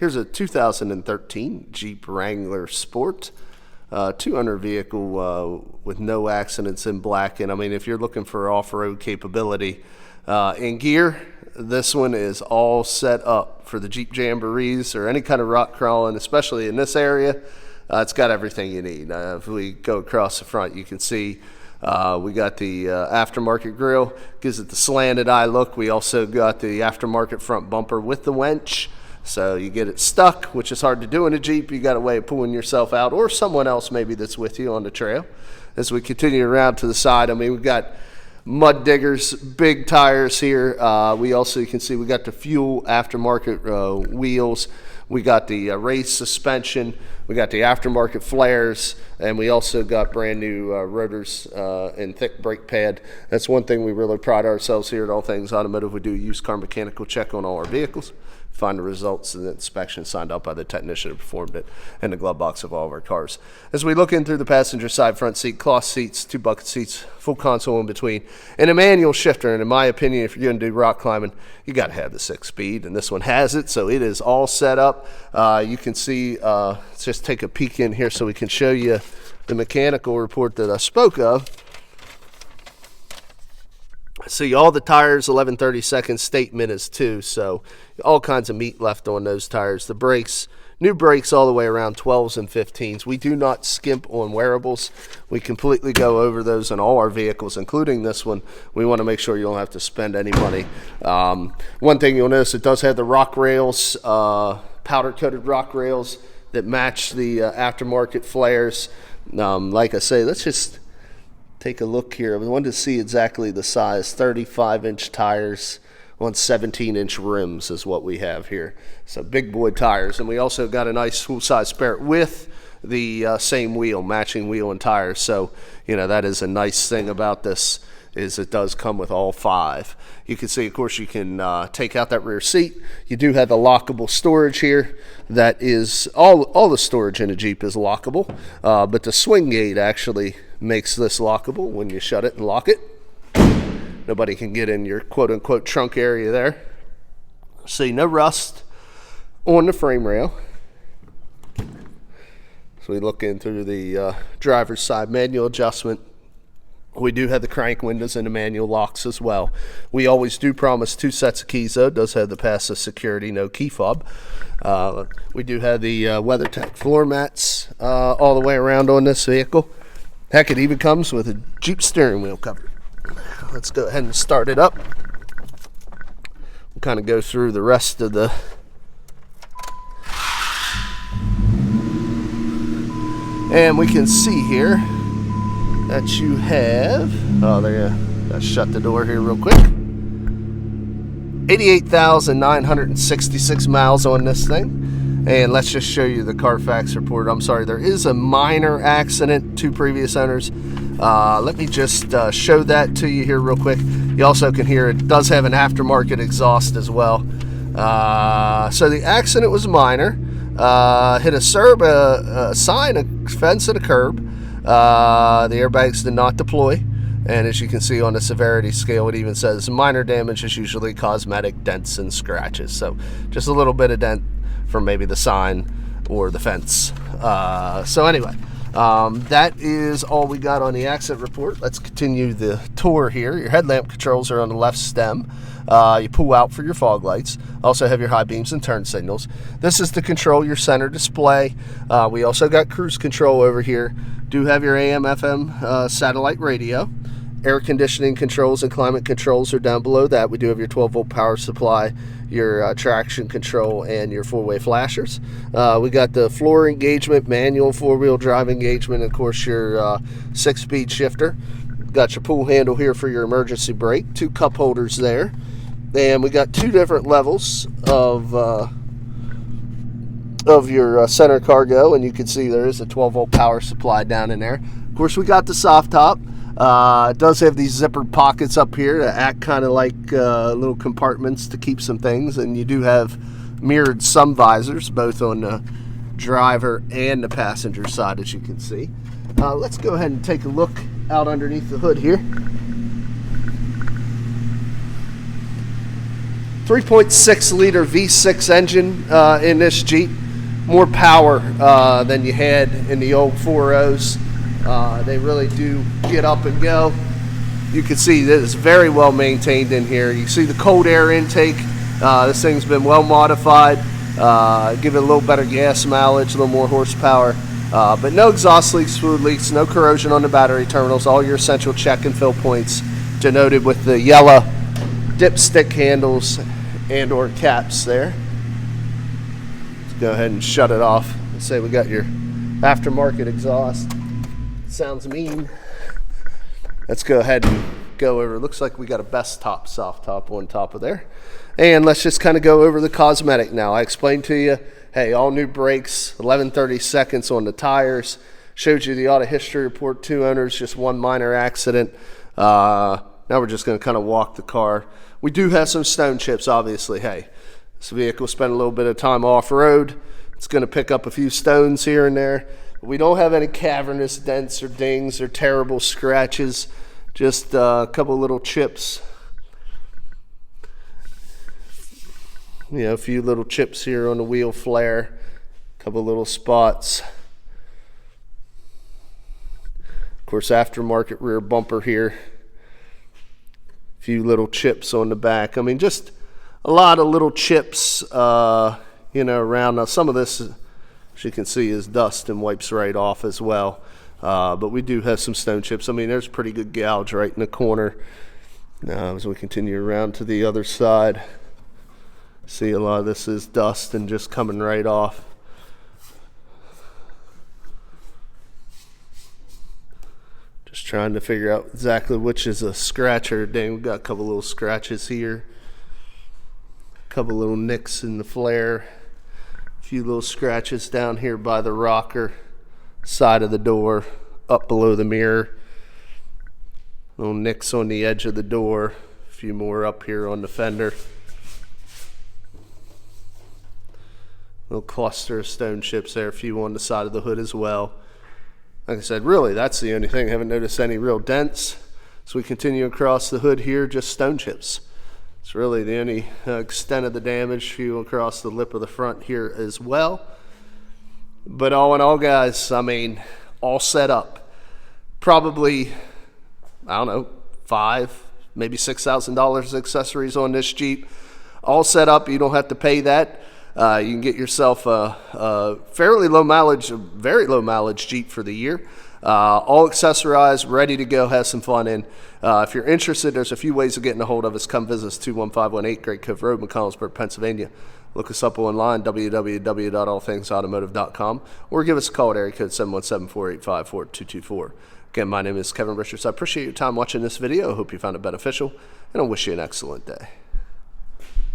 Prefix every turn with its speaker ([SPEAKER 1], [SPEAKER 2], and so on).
[SPEAKER 1] Here's a 2013 Jeep Wrangler Sport, 200 vehicle with no accidents in black. And I mean, if you're looking for off-road capability in gear, this one is all set up for the Jeep Jamborees or any kind of rock crawling, especially in this area. It's got everything you need. If we go across the front, you can see we got the aftermarket grille, gives it the slanted eye look. We also got the aftermarket front bumper with the winch. So you get it stuck, which is hard to do in a Jeep. You got a way of pulling yourself out, or someone else maybe that's with you on the trail. As we continue around to the side, I mean, we've got mud diggers, big tires here. We also, you can see, we got the fuel aftermarket wheels. We got the race suspension. We got the aftermarket flares, and we also got brand new rotors and thick brake pad. That's one thing we really pride ourselves here at All Things Automotive. We do a used car mechanical check on all our vehicles, find the results of the inspection signed out by the technician who performed it in the glove box of all of our cars. As we look in through the passenger side front seat, cloth seats, 2 bucket seats, full console in between, and a manual shifter. And in my opinion, if you're going to do rock climbing, you got to have the 6-speed, and this one has it, so it is all set up. You can see, let's just take a peek in here so we can show you the mechanical report that I spoke of. See, all the tires, 11/32 statement is 2, so all kinds of meat left on those tires. The brakes, new brakes all the way around 12s and 15s. We do not skimp on wearables. We completely go over those in all our vehicles, including this one. We want to make sure you don't have to spend any money. One thing you'll notice, it does have the rock rails, powder-coated rock rails that match the aftermarket flares. Like I say, let's just take a look here. We wanted to see exactly the size. 35-inch tires on 17-inch rims is what we have here. So big boy tires. And we also got a nice full-size spare with the same wheel, matching wheel and tires. So, you know, that is a nice thing about this, is it does come with all 5. You can see, of course, you can take out that rear seat. You do have the lockable storage here. That is, all the storage in a Jeep is lockable, but the swing gate actually makes this lockable when you shut it and lock it. Nobody can get in your quote-unquote trunk area there. See, no rust on the frame rail. So we look in through the driver's side, manual adjustment. We do have the crank windows and the manual locks as well. We always do promise 2 sets of keys, though. It does have the passive security, no key fob. We do have the WeatherTech floor mats all the way around on this vehicle. Heck, it even comes with a Jeep steering wheel cover. Let's go ahead and start it up. We'll kind of go through the rest of the and we can see here that you have, oh, there you go. Let's shut the door here real quick. 88,966 miles on this thing. And let's just show you the Carfax report. I'm sorry, there is a minor accident, 2 previous owners. Let me just show that to you here real quick. You also can hear it does have an aftermarket exhaust as well. So the accident was minor. Hit a curb, a sign, a fence, and a curb. The airbags did not deploy. And as you can see on the severity scale, it even says minor damage is usually cosmetic dents and scratches. So just a little bit of dent from maybe the sign or the fence. So anyway, that is all we got on the accident report. Let's continue the tour here. Your headlamp controls are on the left stem. You pull out for your fog lights. Also have your high beams and turn signals. This is to control your center display. We also got cruise control over here. Do have your AM, FM satellite radio. Air conditioning controls and climate controls are down below that. We do have your 12-volt power supply, your traction control, and your 4-way flashers. We got the floor engagement, manual 4-wheel drive engagement, and of course your 6-speed shifter. Got your pull handle here for your emergency brake, 2 cup holders there. And we got 2 different levels of your center cargo, and you can see there is a 12-volt power supply down in there. Of course, we got the soft top. It does have these zippered pockets up here that act kind of like little compartments to keep some things, and you do have mirrored sun visors both on the driver and the passenger side, as you can see. Let's go ahead and take a look out underneath the hood here. 3.6 liter V6 engine in this Jeep. More power than you had in the old 4.0s. They really do get up and go. You can see that it's very well maintained in here. You see the cold air intake. This thing's been well modified. Give it a little better gas mileage, a little more horsepower. But no exhaust leaks, fluid leaks, no corrosion on the battery terminals. All your essential check and fill points denoted with the yellow dipstick handles and or caps there. Let's go ahead and shut it off. Let's say we got your aftermarket exhaust. Sounds mean. Let's go ahead and go over. Looks like we got a best top, soft top on top of there. And let's just kind of go over the cosmetic now. I explained to you, hey, all new brakes, 11/32 on the tires. Showed you the auto history report, 2 owners, just 1 minor accident. Now we're just going to kind of walk the car. We do have some stone chips, obviously. Hey, this vehicle spent a little bit of time off-road. It's going to pick up a few stones here and there. We don't have any cavernous dents or dings or terrible scratches. Just a couple little chips. You know, a few little chips here on the wheel flare. A couple little spots. Of course, aftermarket rear bumper here. A few little chips on the back. I mean, just a lot of little chips, you know, around. Now, some of this, as you can see, is dust and wipes right off as well. But we do have some stone chips. I mean, there's a pretty good gouge right in the corner. Now, as we continue around to the other side, see a lot of this is dust and just coming right off. Just trying to figure out exactly which is a scratch or a ding. We've got a couple little scratches here. A couple little nicks in the flare. A few little scratches down here by the rocker, side of the door, up below the mirror. Little nicks on the edge of the door. A few more up here on the fender. Little cluster of stone chips there. A few on the side of the hood as well. Like I said, really, that's the only thing. I haven't noticed any real dents. So we continue across the hood here, just stone chips. It's really the only extent of the damage. Few across the lip of the front here as well. But all in all, guys, I mean, all set up. Probably, I don't know, $5,000, maybe $6,000 accessories on this Jeep. All set up. You don't have to pay that. You can get yourself a fairly low mileage, very low mileage Jeep for the year. All accessorized, ready to go, have some fun in. If you're interested, there's a few ways of getting a hold of us. Come visit us, 21518 Great Cove Road, McConnellsburg, Pennsylvania. Look us up online, www.allthingsautomotive.com, or give us a call at area code 717-485-4224. Again, my name is Kevin Richards. I appreciate your time watching this video. I hope you found it beneficial, and I wish you an excellent day.